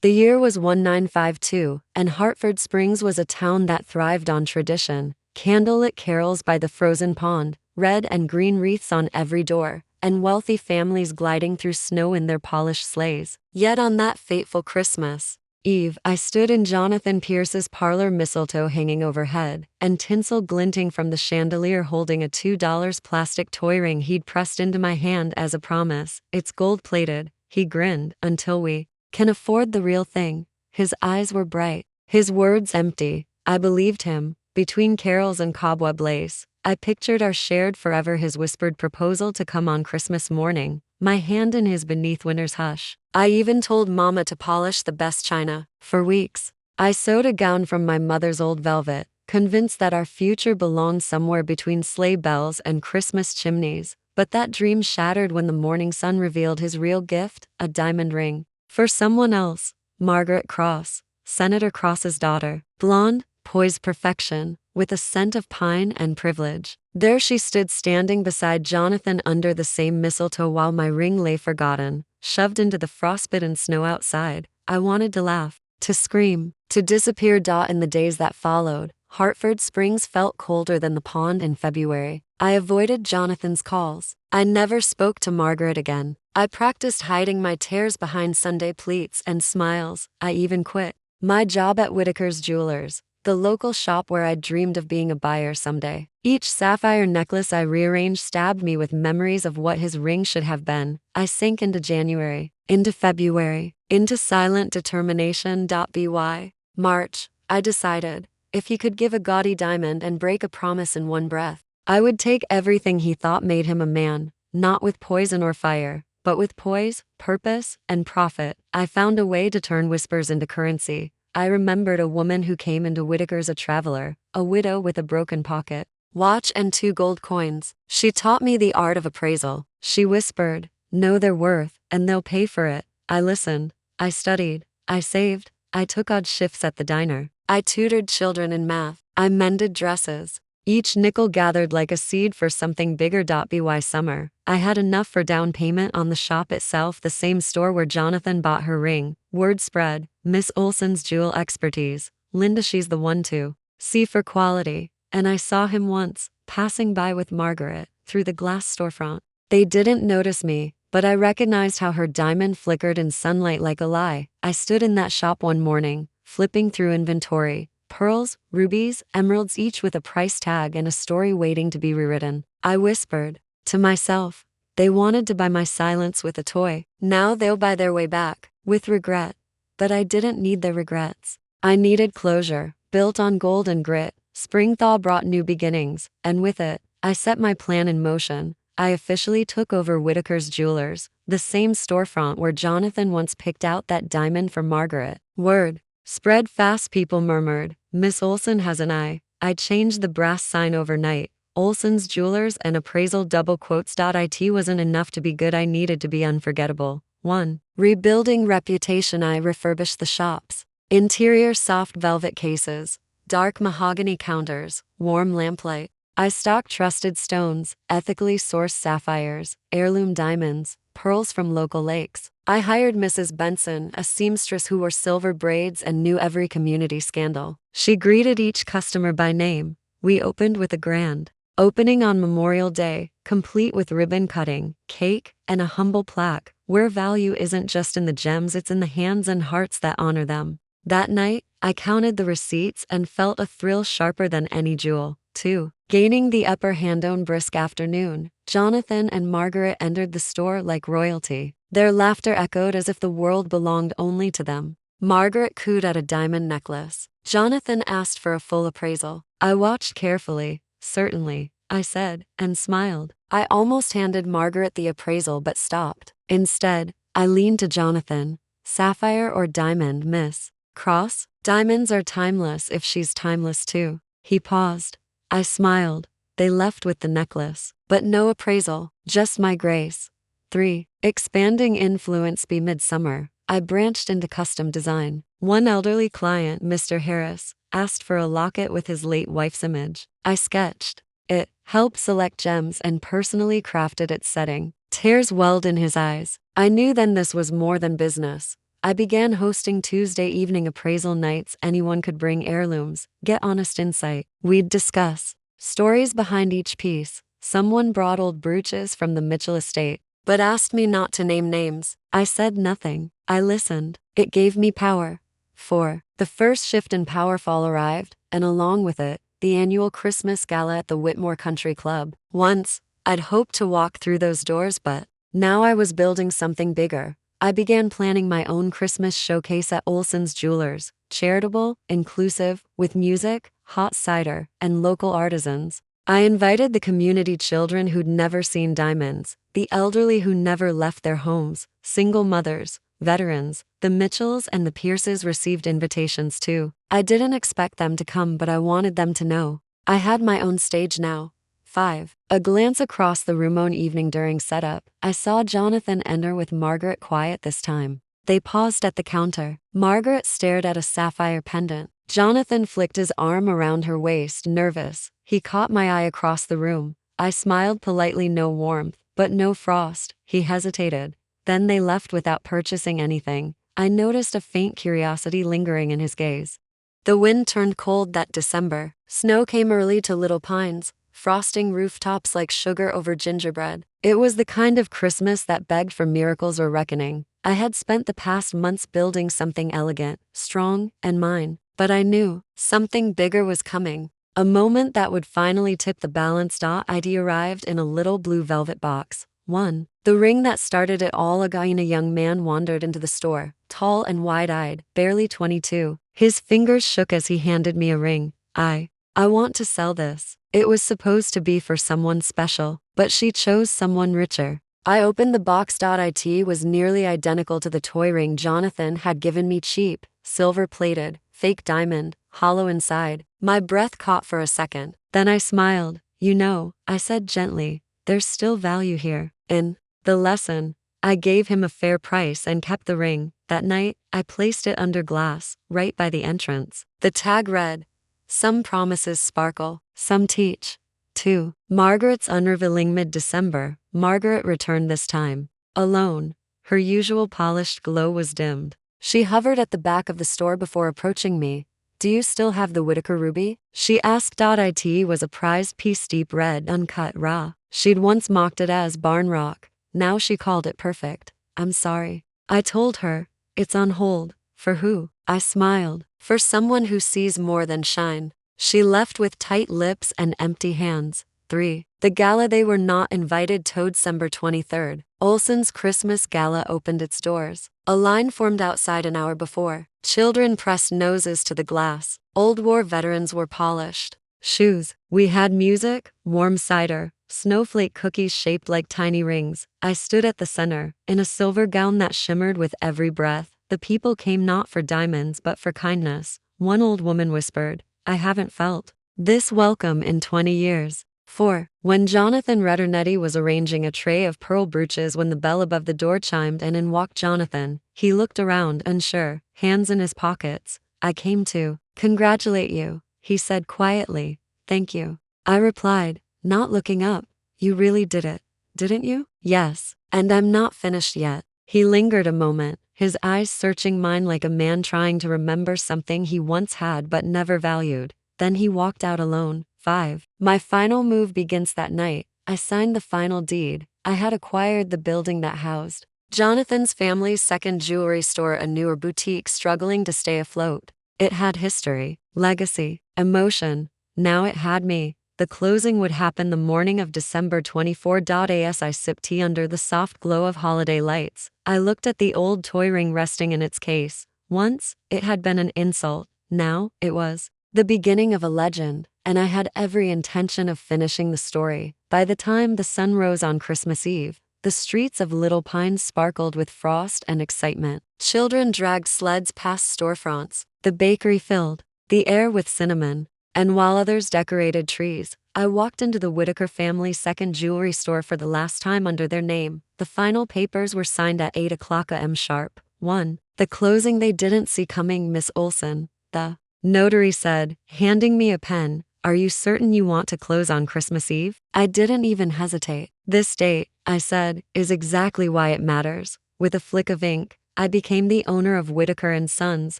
The year was 1952, and Hartford Springs was a town that thrived on tradition. Candlelit carols by the frozen pond, red and green wreaths on every door, and wealthy families gliding through snow in their polished sleighs. Yet on that fateful Christmas Eve, I stood in Jonathan Pierce's parlor, mistletoe hanging overhead, and tinsel glinting from the chandelier, holding a $2 plastic toy ring he'd pressed into my hand as a promise. It's gold-plated, he grinned, until we can afford the real thing. His eyes were bright, his words empty. I believed him. Between carols and cobweb lace, I pictured our shared forever, his whispered proposal to come on Christmas morning, my hand in his beneath winter's hush. I even told Mama to polish the best china. For weeks, I sewed a gown from my mother's old velvet, convinced that our future belonged somewhere between sleigh bells and Christmas chimneys. But that dream shattered when the morning sun revealed his real gift, a diamond ring. For someone else, Margaret Cross, Senator Cross's daughter. Blonde, poised perfection, with a scent of pine and privilege. There she stood, standing beside Jonathan under the same mistletoe while my ring lay forgotten, shoved into the frostbitten snow outside. I wanted to laugh, to scream, to disappear. In the days that followed, Hartford Springs felt colder than the pond in February. I avoided Jonathan's calls. I never spoke to Margaret again. I practiced hiding my tears behind Sunday pleats and smiles. I even quit my job at Whitaker's Jewelers, the local shop where I'd dreamed of being a buyer someday. Each sapphire necklace I rearranged stabbed me with memories of what his ring should have been. I sank into January, into February, into silent determination. By March, I decided, if he could give a gaudy diamond and break a promise in one breath, I would take everything he thought made him a man, not with poison or fire, but with poise, purpose, and profit. I found a way to turn whispers into currency. I remembered a woman who came into Whitaker's, a traveler, a widow with a broken pocket watch and 2 gold coins. She taught me the art of appraisal. She whispered, "Know their worth, and they'll pay for it." I listened. I studied. I saved. I took odd shifts at the diner. I tutored children in math. I mended dresses. Each nickel gathered like a seed for something bigger. By summer, I had enough for down payment on the shop itself, the same store where Jonathan bought her ring. Word spread, Miss Olsen's jewel expertise. Linda, she's the one to see for quality. And I saw him once, passing by with Margaret, through the glass storefront. They didn't notice me, but I recognized how her diamond flickered in sunlight like a lie. I stood in that shop one morning, flipping through inventory. Pearls, rubies, emeralds, each with a price tag and a story waiting to be rewritten. I whispered to myself, they wanted to buy my silence with a toy. Now they'll buy their way back, with regret. But I didn't need their regrets. I needed closure, built on gold and grit. Spring thaw brought new beginnings, and with it, I set my plan in motion. I officially took over Whitaker's Jewelers, the same storefront where Jonathan once picked out that diamond for Margaret. Word spread fast. People murmured, "Miss Olsen has an eye." I changed the brass sign overnight. Olsen's Jewelers and appraisal double quotes. It wasn't enough to be good, I needed to be unforgettable. 1. Rebuilding reputation. I refurbished the shops. Interior soft velvet cases, dark mahogany counters, warm lamplight. I stocked trusted stones, ethically sourced sapphires, heirloom diamonds, pearls from local lakes. I hired Mrs. Benson, a seamstress who wore silver braids and knew every community scandal. She greeted each customer by name. We opened with a grand opening on Memorial Day, complete with ribbon cutting, cake, and a humble plaque, where value isn't just in the gems, it's in the hands and hearts that honor them. That night, I counted the receipts and felt a thrill sharper than any jewel. 2. Gaining the upper hand. On brisk afternoon, Jonathan and Margaret entered the store like royalty. Their laughter echoed as if the world belonged only to them. Margaret cooed at a diamond necklace. Jonathan asked for a full appraisal. I watched carefully. "Certainly," I said, and smiled. I almost handed Margaret the appraisal but stopped. Instead, I leaned to Jonathan. "Sapphire or diamond, Miss Cross?" "Diamonds are timeless if she's timeless too." He paused. I smiled. They left with the necklace, but no appraisal, just my grace. 3. Expanding influence. By midsummer, I branched into custom design. One elderly client, Mr. Harris, asked for a locket with his late wife's image. I sketched it, helped select gems, and personally crafted its setting. Tears welled in his eyes. I knew then this was more than business. I began hosting Tuesday evening appraisal nights. Anyone could bring heirlooms, get honest insight. We'd discuss stories behind each piece. Someone brought old brooches from the Mitchell estate, but asked me not to name names. I said nothing. I listened. It gave me power. 4. The first shift in power fall arrived, and along with it, the annual Christmas gala at the Whitmore Country Club. Once, I'd hoped to walk through those doors, but now I was building something bigger. I began planning my own Christmas showcase at Olsen's Jewelers, charitable, inclusive, with music, hot cider, and local artisans. I invited the community children who'd never seen diamonds, the elderly who never left their homes, single mothers, veterans. The Mitchells and the Pierces received invitations too. I didn't expect them to come, but I wanted them to know I had my own stage now. 5. A glance across the room one evening during setup, I saw Jonathan enter with Margaret quiet this time. They paused at the counter. Margaret stared at a sapphire pendant. Jonathan flicked his arm around her waist, nervous. He caught my eye across the room. I smiled politely, no warmth, but no frost. He hesitated. Then they left without purchasing anything. I noticed a faint curiosity lingering in his gaze. The wind turned cold that December. Snow came early to Little Pines, frosting rooftops like sugar over gingerbread. It was the kind of Christmas that begged for miracles or reckoning. I had spent the past months building something elegant, strong, and mine, but I knew something bigger was coming. A moment that would finally tip the balance. ID arrived in a little blue velvet box. 1. The ring that started it all. A young man wandered into the store, tall and wide-eyed, barely 22. His fingers shook as he handed me a ring. I want to sell this. It was supposed to be for someone special, but she chose someone richer. I opened the box. It was nearly identical to the toy ring Jonathan had given me, cheap, silver-plated, fake diamond, hollow inside. My breath caught for a second. Then I smiled. You know, I said gently, there's still value here. In the lesson, I gave him a fair price and kept the ring. That night, I placed it under glass, right by the entrance. The tag read, "Some promises sparkle, some teach." 2. Margaret's unrevealing. Mid-December, Margaret returned this time. Alone. Her usual polished glow was dimmed. She hovered at the back of the store before approaching me. "Do you still have the Whitaker ruby?" she asked. It was a prized piece, deep red, uncut, raw. She'd once mocked it as barn rock. Now she called it perfect. "I'm sorry." I told her. "It's on hold." "For who?" I smiled. "For someone who sees more than shine." She left with tight lips and empty hands. 3. The gala. They were not invited. December 23rd. Olsen's Christmas gala opened its doors. A line formed outside an hour before. Children pressed noses to the glass. Old war veterans wore polished shoes. We had music, warm cider, snowflake cookies shaped like tiny rings. I stood at the center, in a silver gown that shimmered with every breath. The people came not for diamonds but for kindness. One old woman whispered, "I haven't felt this welcome in 20 years. 4. When Jonathan Reddernetti was arranging a tray of pearl brooches when the bell above the door chimed and in walked Jonathan, he looked around, unsure, hands in his pockets. "I came to congratulate you," he said quietly. "Thank you," I replied, not looking up. "You really did it, didn't you?" "Yes, and I'm not finished yet." He lingered a moment, his eyes searching mine like a man trying to remember something he once had but never valued. Then he walked out alone. 5. My final move begins that night. I signed the final deed. I had acquired the building that housed Jonathan's family's second jewelry store, a newer boutique struggling to stay afloat. It had history, legacy, emotion. Now it had me. The closing would happen the morning of December 24th. I sipped tea under the soft glow of holiday lights. I looked at the old toy ring resting in its case. Once, it had been an insult. Now, it was the beginning of a legend, and I had every intention of finishing the story. By the time the sun rose on Christmas Eve, the streets of Little Pines sparkled with frost and excitement. Children dragged sleds past storefronts. The bakery filled the air with cinnamon. And while others decorated trees, I walked into the Whitaker family's second jewelry store for the last time under their name. The final papers were signed at 8 o'clock a.m. sharp. 1. The closing they didn't see coming, Miss Olsen. The notary said, handing me a pen. "Are you certain you want to close on Christmas Eve?" I didn't even hesitate. "This date," I said, "is exactly why it matters." With a flick of ink, I became the owner of Whitaker and Sons,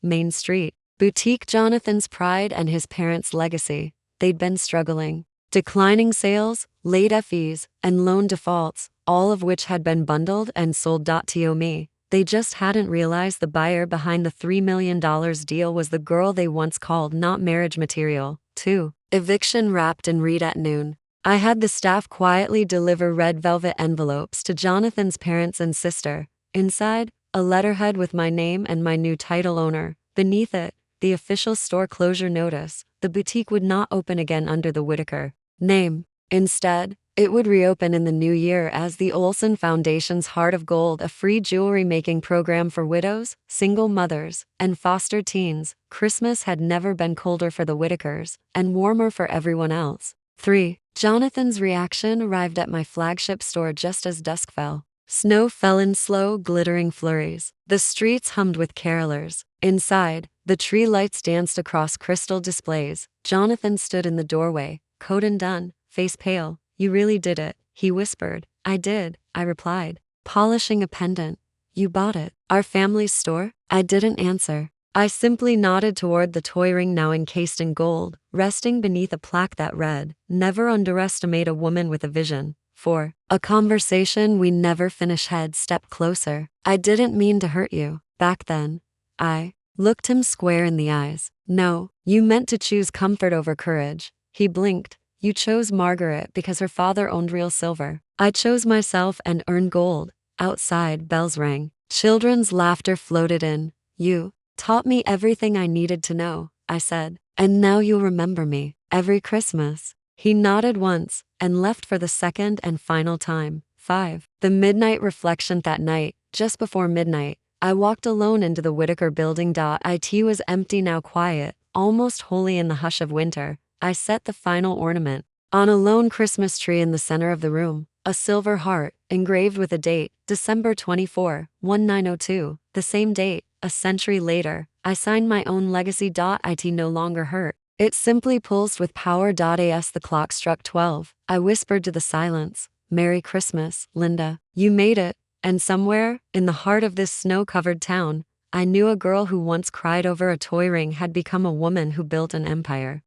Main Street. Boutique Jonathan's pride and his parents' legacy. They'd been struggling. Declining sales, late fees, and loan defaults, all of which had been bundled and sold to me. They just hadn't realized the buyer behind the $3 million deal was the girl they once called not marriage material. 2. Eviction wrapped in read at noon. I had the staff quietly deliver red velvet envelopes to Jonathan's parents and sister. Inside, a letterhead with my name and my new title owner. Beneath it, the official store closure notice. The boutique would not open again under the Whitaker name. Instead, it would reopen in the new year as the Olsen Foundation's Heart of Gold, a free jewelry making program for widows, single mothers, and foster teens. Christmas had never been colder for the Whitakers, and warmer for everyone else. 3. Jonathan's reaction arrived at my flagship store just as dusk fell. Snow fell in slow, glittering flurries. The streets hummed with carolers. Inside, the tree lights danced across crystal displays. Jonathan stood in the doorway, coat undone, face pale. "You really did it," he whispered. "I did," I replied, polishing a pendant. "You bought it? Our family's store?" I didn't answer. I simply nodded toward the toy ring now encased in gold, resting beneath a plaque that read, "Never underestimate a woman with a vision." 4. A conversation we never finish. Head stepped closer. "I didn't mean to hurt you. Back then, I looked him square in the eyes. "No, you meant to choose comfort over courage." He blinked. "You chose Margaret because her father owned real silver. I chose myself and earned gold." Outside, bells rang. Children's laughter floated in. "You taught me everything I needed to know," I said. "And now you'll remember me every Christmas." He nodded once and left for the second and final time. 5. The midnight reflection. That night, just before midnight, I walked alone into the Whitaker building. It was empty now, quiet, almost holy in the hush of winter. I set the final ornament on a lone Christmas tree in the center of the room, a silver heart engraved with a date, December 24, 1902. The same date, a century later, I signed my own legacy. It no longer hurt. It simply pulsed with power. As the clock struck 12, I whispered to the silence, "Merry Christmas, Linda. You made it." And somewhere, in the heart of this snow-covered town, I knew a girl who once cried over a toy ring had become a woman who built an empire.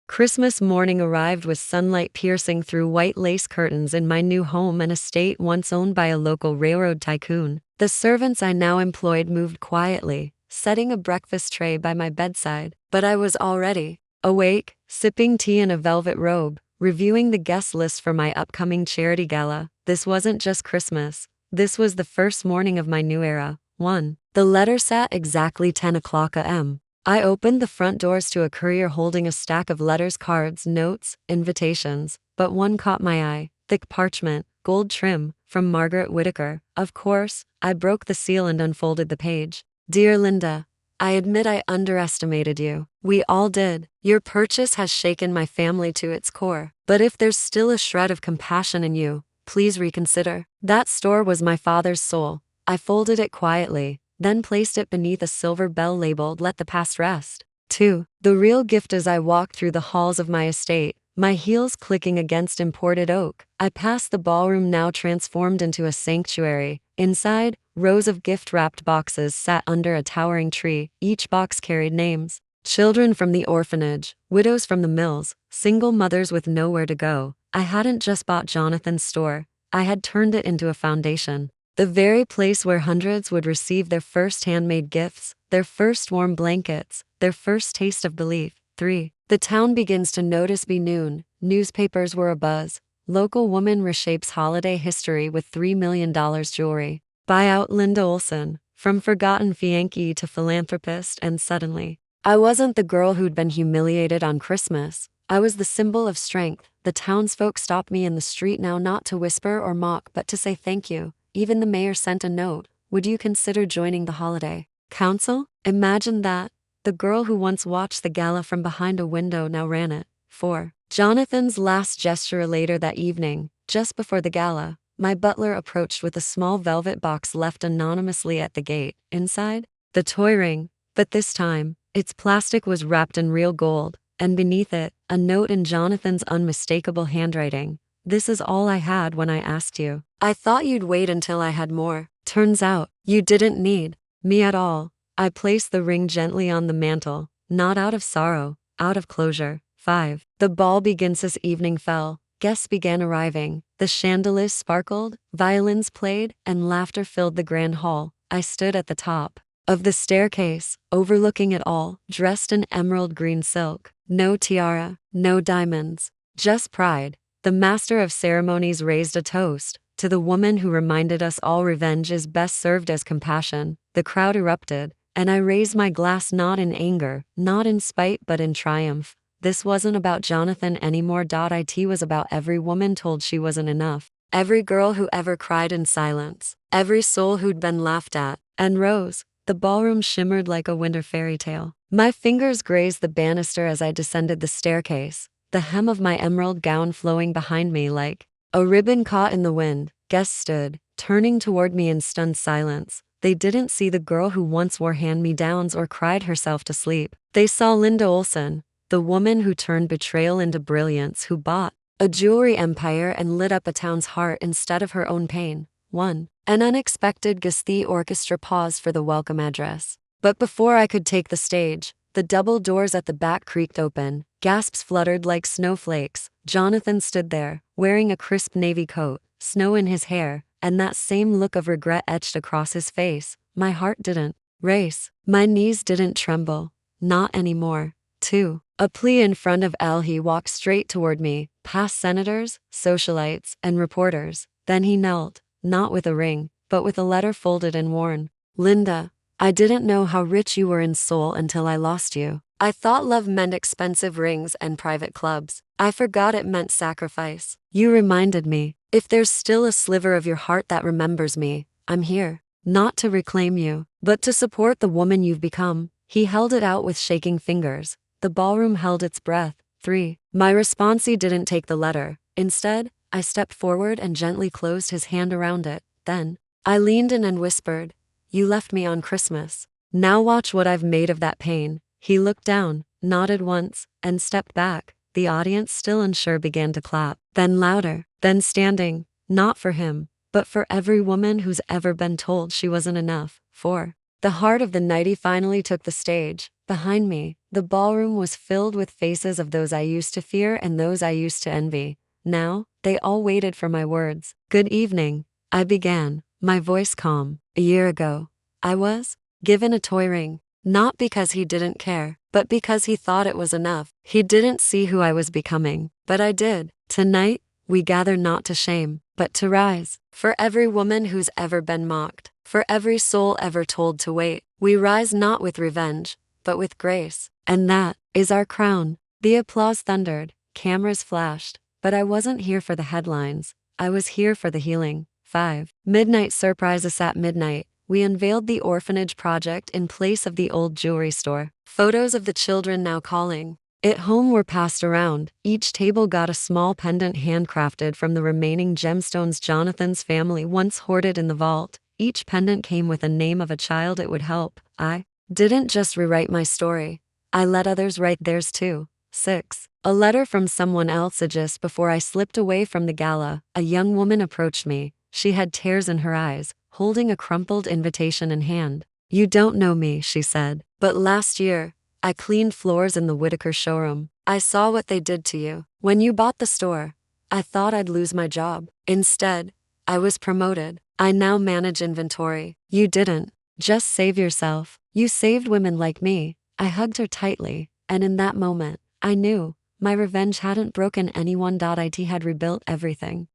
Christmas morning arrived with sunlight piercing through white lace curtains in my new home, an estate once owned by a local railroad tycoon. The servants I now employed moved quietly, setting a breakfast tray by my bedside, but I was already awake, sipping tea in a velvet robe, reviewing the guest list for my upcoming charity gala. This wasn't just Christmas. This was the first morning of my new era. 1. The letter sat exactly 10 o'clock a.m. I opened the front doors to a courier holding a stack of letters, cards, notes, invitations, but one caught my eye, thick parchment, gold trim, from Margaret Whitaker. Of course, I broke the seal and unfolded the page. "Dear Linda, I admit I underestimated you. We all did. Your purchase has shaken my family to its core. But if there's still a shred of compassion in you, please reconsider. That store was my father's soul." I folded it quietly, then placed it beneath a silver bell labeled "Let the Past Rest." 2. The real gift. As I walked through the halls of my estate, my heels clicking against imported oak, I passed the ballroom now transformed into a sanctuary. Inside, rows of gift-wrapped boxes sat under a towering tree. Each box carried names. Children from the orphanage, widows from the mills, single mothers with nowhere to go. I hadn't just bought Jonathan's store, I had turned it into a foundation. The very place where hundreds would receive their first handmade gifts, their first warm blankets, their first taste of belief. 3. The town begins to notice. By noon, newspapers were abuzz. Local woman reshapes holiday history with $3 million jewelry. Buyout Linda Olsen, from forgotten Yankee to philanthropist. And suddenly, I wasn't the girl who'd been humiliated on Christmas. I was the symbol of strength. The townsfolk stopped me in the street now, not to whisper or mock but to say thank you. Even the mayor sent a note. "Would you consider joining the holiday council?" Imagine that. The girl who once watched the gala from behind a window now ran it. 4. Jonathan's last gesture. Later that evening, just before the gala, my butler approached with a small velvet box left anonymously at the gate. Inside, the toy ring, but this time, its plastic was wrapped in real gold, and beneath it, a note in Jonathan's unmistakable handwriting. This is all I had when I asked you. I thought you'd wait until I had more. Turns out, you didn't need me at all. I placed the ring gently on the mantle, not out of sorrow, out of closure. 5. The ball begins as evening fell. Guests began arriving. The chandeliers sparkled, violins played, and laughter filled the grand hall. I stood at the top of the staircase, overlooking it all, dressed in emerald green silk. No tiara, no diamonds, just pride. The master of ceremonies raised a toast to the woman who reminded us all revenge is best served as compassion. The crowd erupted, and I raised my glass not in anger, not in spite, but in triumph. This wasn't about Jonathan anymore. It was about every woman told she wasn't enough, every girl who ever cried in silence, every soul who'd been laughed at and rose. The ballroom shimmered like a winter fairy tale. My fingers grazed the banister as I descended the staircase, the hem of my emerald gown flowing behind me like a ribbon caught in the wind. Guests stood, turning toward me in stunned silence. They didn't see the girl who once wore hand-me-downs or cried herself to sleep. They saw Linda Olsen, the woman who turned betrayal into brilliance, who bought a jewelry empire and lit up a town's heart instead of her own pain. 1. An unexpected guest. The orchestra paused for the welcome address. But before I could take the stage, the double doors at the back creaked open. Gasps fluttered like snowflakes. Jonathan stood there, wearing a crisp navy coat, snow in his hair, and that same look of regret etched across his face. My heart didn't race. My knees didn't tremble. Not anymore. 2. A plea in front of Elle. He walked straight toward me, past senators, socialites, and reporters. Then he knelt, not with a ring, but with a letter folded and worn. Linda, I didn't know how rich you were in soul until I lost you. I thought love meant expensive rings and private clubs. I forgot it meant sacrifice. You reminded me, if there's still a sliver of your heart that remembers me, I'm here. Not to reclaim you, but to support the woman you've become. He held it out with shaking fingers. The ballroom held its breath. 3. My response: he didn't take the letter. Instead, I stepped forward and gently closed his hand around it. Then, I leaned in and whispered, you left me on Christmas. Now watch what I've made of that pain. He looked down, nodded once, and stepped back. The audience, still unsure, began to clap. Then louder, then standing, not for him, but for every woman who's ever been told she wasn't enough. 4. The heart of the night. He finally took the stage. Behind me, the ballroom was filled with faces of those I used to fear and those I used to envy. Now, they all waited for my words. Good evening, I began, my voice calm. A year ago, I was given a toy ring, not because he didn't care, but because he thought it was enough. He didn't see who I was becoming, but I did. Tonight, we gather not to shame, but to rise. For every woman who's ever been mocked, for every soul ever told to wait, we rise not with revenge, but with grace. And that is our crown. The applause thundered, cameras flashed, but I wasn't here for the headlines. I was here for the healing. 5. Midnight surprises. At midnight, we unveiled the orphanage project in place of the old jewelry store. Photos of the children now calling it home were passed around. Each table got a small pendant handcrafted from the remaining gemstones Jonathan's family once hoarded in the vault. Each pendant came with a name of a child it would help. I didn't just rewrite my story. I let others write theirs too. 6. A letter from someone else. Just before I slipped away from the gala, a young woman approached me. She had tears in her eyes, holding a crumpled invitation in hand. You don't know me, she said, but last year, I cleaned floors in the Whitaker showroom. I saw what they did to you. When you bought the store, I thought I'd lose my job. Instead, I was promoted. I now manage inventory. You didn't just save yourself. You saved women like me. I hugged her tightly, and in that moment, I knew my revenge hadn't broken anyone. It had rebuilt everything.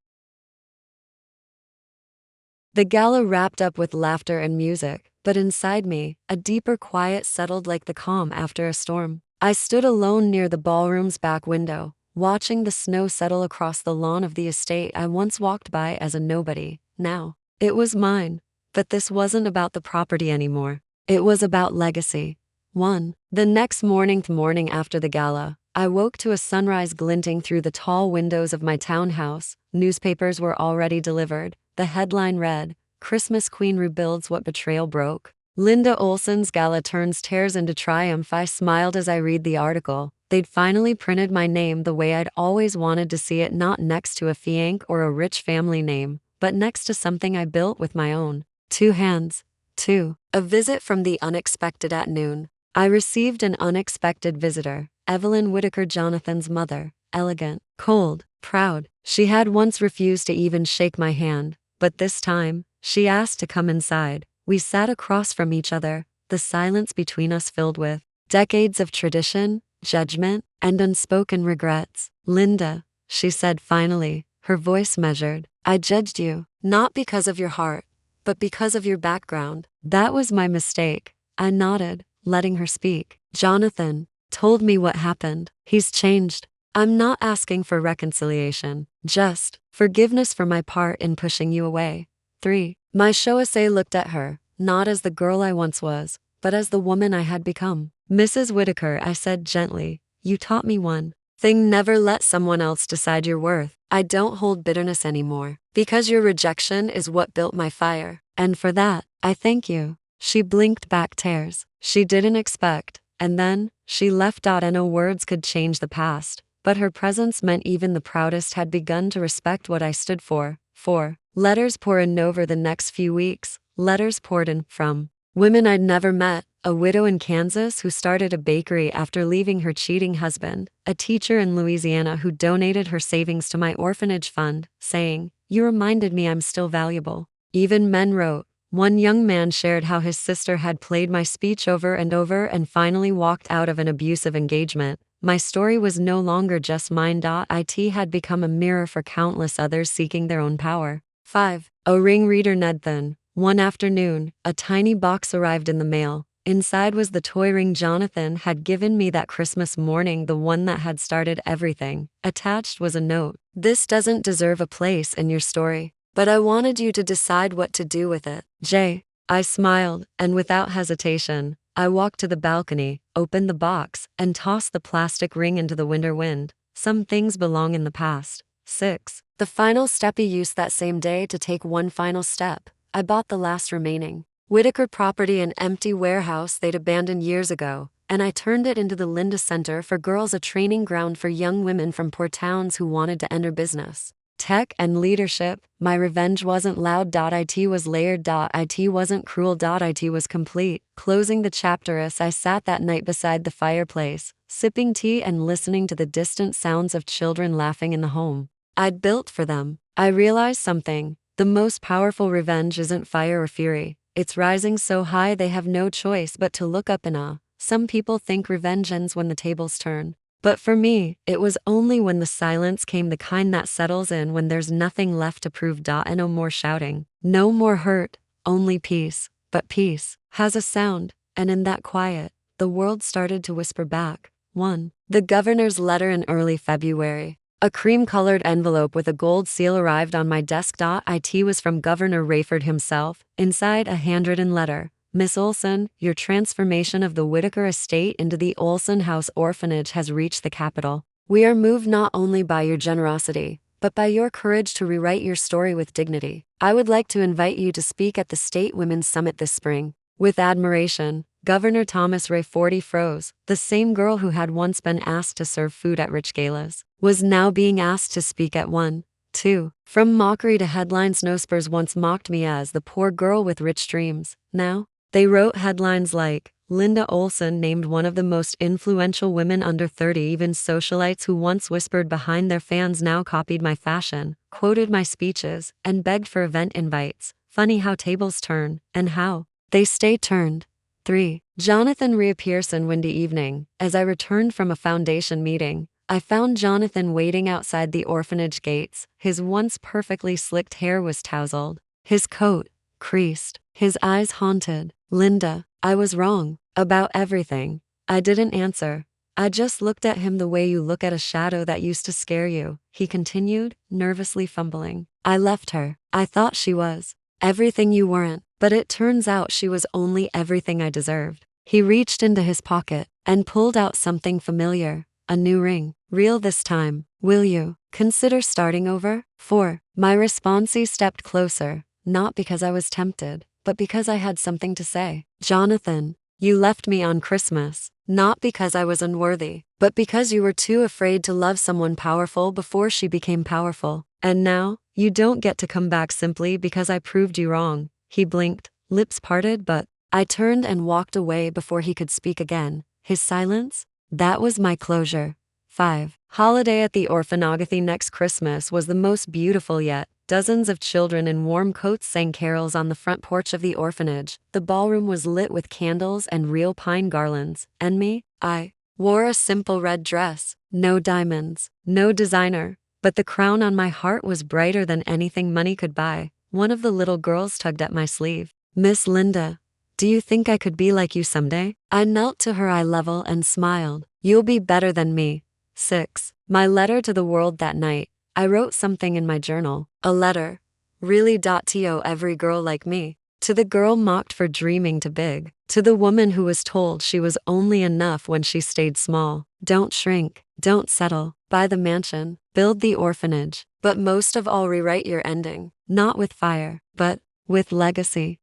The gala wrapped up with laughter and music, but inside me, a deeper quiet settled like the calm after a storm. I stood alone near the ballroom's back window, watching the snow settle across the lawn of the estate I once walked by as a nobody. Now, it was mine, but this wasn't about the property anymore. It was about legacy. 1. The next morning after the gala, I woke to a sunrise glinting through the tall windows of my townhouse. Newspapers were already delivered. The headline read, Christmas Queen rebuilds what betrayal broke. Linda Olsen's gala turns tears into triumph. I smiled as I read the article. They'd finally printed my name the way I'd always wanted to see it, not next to a fianc or a rich family name, but next to something I built with my own 2 hands. 2. A visit from the unexpected at noon. I received an unexpected visitor, Evelyn Whitaker, Jonathan's mother, elegant, cold, proud. She had once refused to even shake my hand, but this time, she asked to come inside. We sat across from each other, the silence between us filled with decades of tradition, judgment, and unspoken regrets. Linda, she said finally, her voice measured, I judged you, not because of your heart, but because of your background. That was my mistake. I nodded, letting her speak. Jonathan told me what happened. He's changed. I'm not asking for reconciliation, just forgiveness for my part in pushing you away. 3. My Shoasei looked at her, not as the girl I once was, but as the woman I had become. Mrs. Whitaker, I said gently, you taught me one thing: never let someone else decide your worth. I don't hold bitterness anymore, because your rejection is what built my fire. And for that, I thank you. She blinked back tears she didn't expect, and then, she left. No words could change the past, but her presence meant even the proudest had begun to respect what I stood for. 4. Letters poured in over the next few weeks. Letters poured in from women I'd never met, a widow in Kansas who started a bakery after leaving her cheating husband, a teacher in Louisiana who donated her savings to my orphanage fund, saying, you reminded me I'm still valuable. Even men wrote. One young man shared how his sister had played my speech over and finally walked out of an abusive engagement. My story was no longer just mine. It had become a mirror for countless others seeking their own power. 5. A ring reader Nedthan. One afternoon, a tiny box arrived in the mail. Inside was the toy ring Jonathan had given me that Christmas morning, the one that had started everything. Attached was a note. This doesn't deserve a place in your story, but I wanted you to decide what to do with it. Jay. I smiled, and without hesitation, I walked to the balcony, opened the box, and tossed the plastic ring into the winter wind. Some things belong in the past. 6. The final step. He used that same day to take one final step. I bought the last remaining Whitaker property, an empty warehouse they'd abandoned years ago, and I turned it into the Linda Center for Girls, a training ground for young women from poor towns who wanted to enter business, tech, and leadership. My revenge wasn't loud. It was layered. It wasn't cruel. It was complete. Closing the chapter as I sat that night beside the fireplace, sipping tea and listening to the distant sounds of children laughing in the home I'd built for them, I realized something. The most powerful revenge isn't fire or fury. It's rising so high they have no choice but to look up in awe. Some people think revenge ends when the tables turn. But for me, it was only when the silence came, the kind that settles in when there's nothing left to prove. And no more shouting, no more hurt, only peace. But peace has a sound, and in that quiet, the world started to whisper back. 1. The governor's letter in early February. A cream-colored envelope with a gold seal arrived on my desk. It was from Governor Rayford himself. Inside, a handwritten letter. Miss Olsen, your transformation of the Whitaker estate into the Olsen House Orphanage has reached the capital. We are moved not only by your generosity, but by your courage to rewrite your story with dignity. I would like to invite you to speak at the State Women's Summit this spring. With admiration, Governor Thomas Rayford. Froze. The same girl who had once been asked to serve food at rich galas was now being asked to speak at one. 2. From mockery to headlines. Newspapers once mocked me as the poor girl with rich dreams. Now, they wrote headlines like, Linda Olsen named one of the most influential women under 30. Even socialites who once whispered behind their fans now copied my fashion, quoted my speeches, and begged for event invites. Funny how tables turn, and how they stay turned. 3. Jonathan reappears in windy evening. As I returned from a foundation meeting, I found Jonathan waiting outside the orphanage gates. His once perfectly slicked hair was tousled, his coat creased, his eyes haunted. Linda, I was wrong about everything. I didn't answer. I just looked at him the way you look at a shadow that used to scare you, he continued, nervously fumbling. I left her. I thought she was everything you weren't, but it turns out she was only everything I deserved. He reached into his pocket and pulled out something familiar, a new ring. Real this time. Will you consider starting over? 4. My response. He stepped closer, not because I was tempted, but because I had something to say. Jonathan, you left me on Christmas, not because I was unworthy, but because you were too afraid to love someone powerful before she became powerful. And now, you don't get to come back simply because I proved you wrong. He blinked, lips parted, but I turned and walked away before he could speak again. His silence? That was my closure. 5. Holiday at the orphanage next Christmas was the most beautiful yet. Dozens of children in warm coats sang carols on the front porch of the orphanage. The ballroom was lit with candles and real pine garlands. And me? I wore a simple red dress. No diamonds, no designer. But the crown on my heart was brighter than anything money could buy. One of the little girls tugged at my sleeve. Miss Linda, do you think I could be like you someday? I knelt to her eye level and smiled. You'll be better than me. 6. My letter to the world that night. I wrote something in my journal. A letter. Really. To every girl like me. To the girl mocked for dreaming too big. To the woman who was told she was only enough when she stayed small. Don't shrink. Don't settle. Buy the mansion. Build the orphanage. But most of all, rewrite your ending. Not with fire, but with legacy.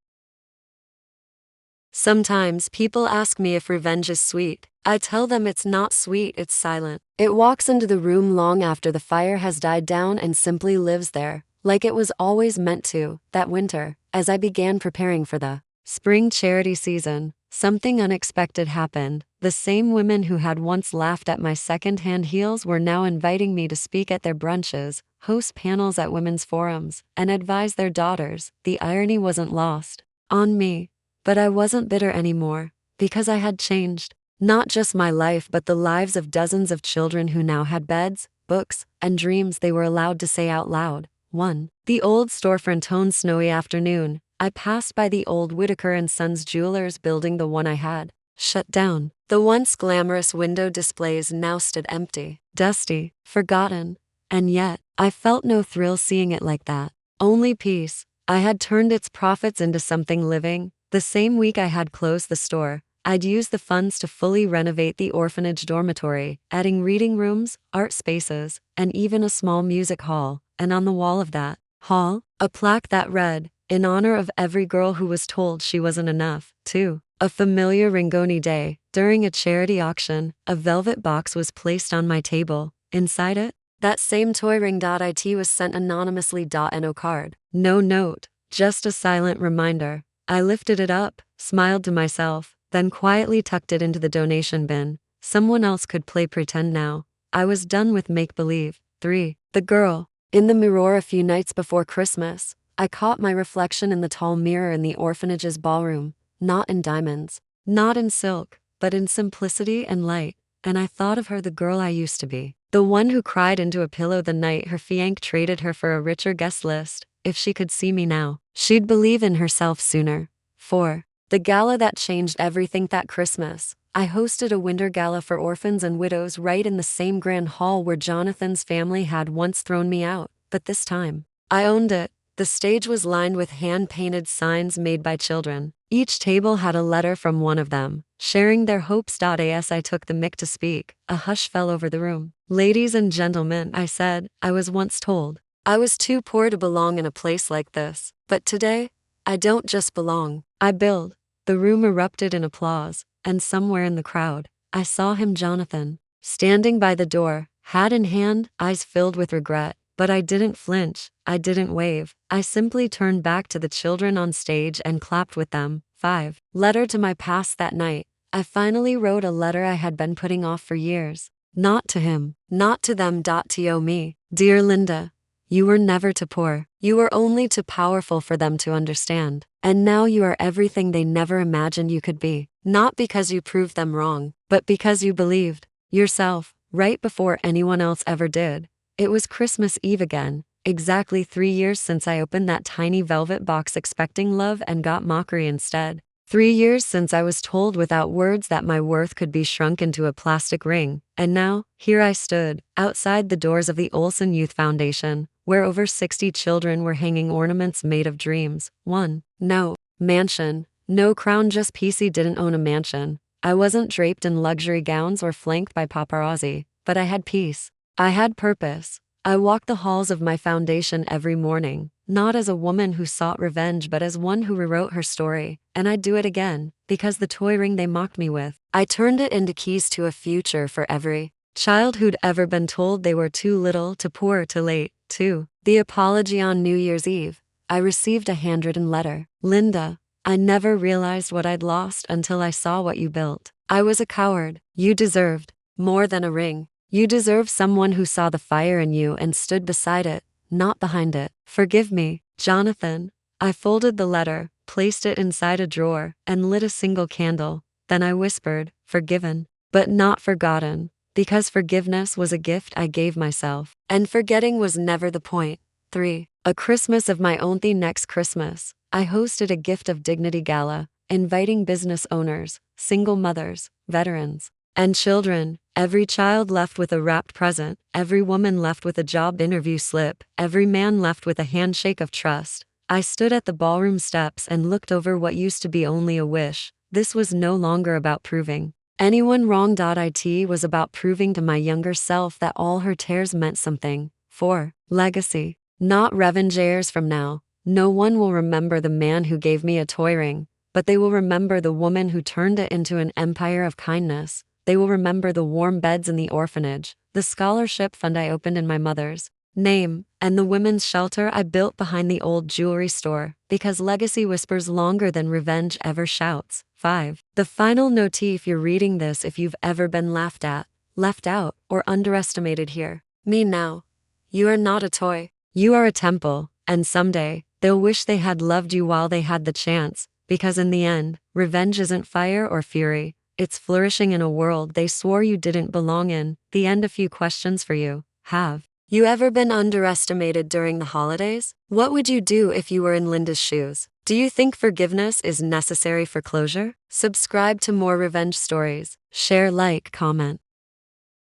Sometimes people ask me if revenge is sweet. I tell them it's not sweet, it's silent. It walks into the room long after the fire has died down and simply lives there, like it was always meant to. That winter, as I began preparing for the spring charity season, something unexpected happened. The same women who had once laughed at my second-hand heels were now inviting me to speak at their brunches, host panels at women's forums, and advise their daughters. The irony wasn't lost on me. But I wasn't bitter anymore, because I had changed. Not just my life but the lives of dozens of children who now had beds, books, and dreams they were allowed to say out loud. 1. The old storefront one snowy afternoon. I passed by the old Whitaker & Sons Jewelers building, the one I had shut down. The once glamorous window displays now stood empty, dusty, forgotten. And yet, I felt no thrill seeing it like that. Only peace. I had turned its profits into something living. The same week I had closed the store, I'd used the funds to fully renovate the orphanage dormitory, adding reading rooms, art spaces, and even a small music hall. And on the wall of that hall, a plaque that read, "In honor of every girl who was told she wasn't enough." 2. A familiar Ringoni day. During a charity auction, a velvet box was placed on my table. Inside it, that same toy ring. It was sent anonymously. No card, no note, just a silent reminder. I lifted it up, smiled to myself, then quietly tucked it into the donation bin. Someone else could play pretend now. I was done with make-believe. 3. The girl. In the mirror a few nights before Christmas, I caught my reflection in the tall mirror in the orphanage's ballroom. Not in diamonds, not in silk, but in simplicity and light. And I thought of her, the girl I used to be. The one who cried into a pillow the night her fiancé traded her for a richer guest list. If she could see me now, she'd believe in herself sooner. 4. The gala that changed everything. That Christmas, I hosted a winter gala for orphans and widows right in the same grand hall where Jonathan's family had once thrown me out. But this time, I owned it. The stage was lined with hand-painted signs made by children. Each table had a letter from one of them, sharing their hopes. As I took the mic to speak, a hush fell over the room. Ladies and gentlemen, I said, I was once told I was too poor to belong in a place like this. But today, I don't just belong, I build. The room erupted in applause, and somewhere in the crowd, I saw him, Jonathan, standing by the door, hat in hand, eyes filled with regret. But I didn't flinch, I didn't wave. I simply turned back to the children on stage and clapped with them. 5. Letter to my past. That night, I finally wrote a letter I had been putting off for years. Not to him, not to them. To me. Dear Linda, you were never too poor. You were only too powerful for them to understand. And now you are everything they never imagined you could be. Not because you proved them wrong, but because you believed yourself, right before anyone else ever did. It was Christmas Eve again, exactly 3 years since I opened that tiny velvet box expecting love and got mockery instead. 3 years since I was told without words that my worth could be shrunk into a plastic ring. And now, here I stood, outside the doors of the Olsen Youth Foundation, where over 60 children were hanging ornaments made of dreams. 1. No mansion, no crown, just PC. Didn't own a mansion. I wasn't draped in luxury gowns or flanked by paparazzi, but I had peace. I had purpose. I walked the halls of my foundation every morning, not as a woman who sought revenge but as one who rewrote her story, and I'd do it again, because the toy ring they mocked me with, I turned it into keys to a future for every child who'd ever been told they were too little, too poor, too late, too. The apology on New Year's Eve. I received a handwritten letter. Linda, I never realized what I'd lost until I saw what you built. I was a coward. You deserved more than a ring. You deserve someone who saw the fire in you and stood beside it, not behind it. Forgive me, Jonathan. I folded the letter, placed it inside a drawer, and lit a single candle. Then I whispered, forgiven, but not forgotten, because forgiveness was a gift I gave myself, and forgetting was never the point. 3. A Christmas of my own. The next Christmas, I hosted a Gift of Dignity gala, inviting business owners, single mothers, veterans, and children. Every child left with a wrapped present, every woman left with a job interview slip, every man left with a handshake of trust. I stood at the ballroom steps and looked over what used to be only a wish. This was no longer about proving anyone wrong. It was about proving to my younger self that all her tears meant something. 4. Legacy. Not revenge. Years from now, no one will remember the man who gave me a toy ring, but they will remember the woman who turned it into an empire of kindness. They will remember the warm beds in the orphanage, the scholarship fund I opened in my mother's name, and the women's shelter I built behind the old jewelry store, because legacy whispers longer than revenge ever shouts. 5. The final note. If you're reading this, if you've ever been laughed at, left out, or underestimated, hear me now. You are not a toy. You are a temple, and someday, they'll wish they had loved you while they had the chance, because in the end, revenge isn't fire or fury. It's flourishing in a world they swore you didn't belong in. The end. A few questions for you. Have you ever been underestimated during the holidays? What would you do if you were in Linda's shoes? Do you think forgiveness is necessary for closure? Subscribe to more revenge stories. Share, like, comment.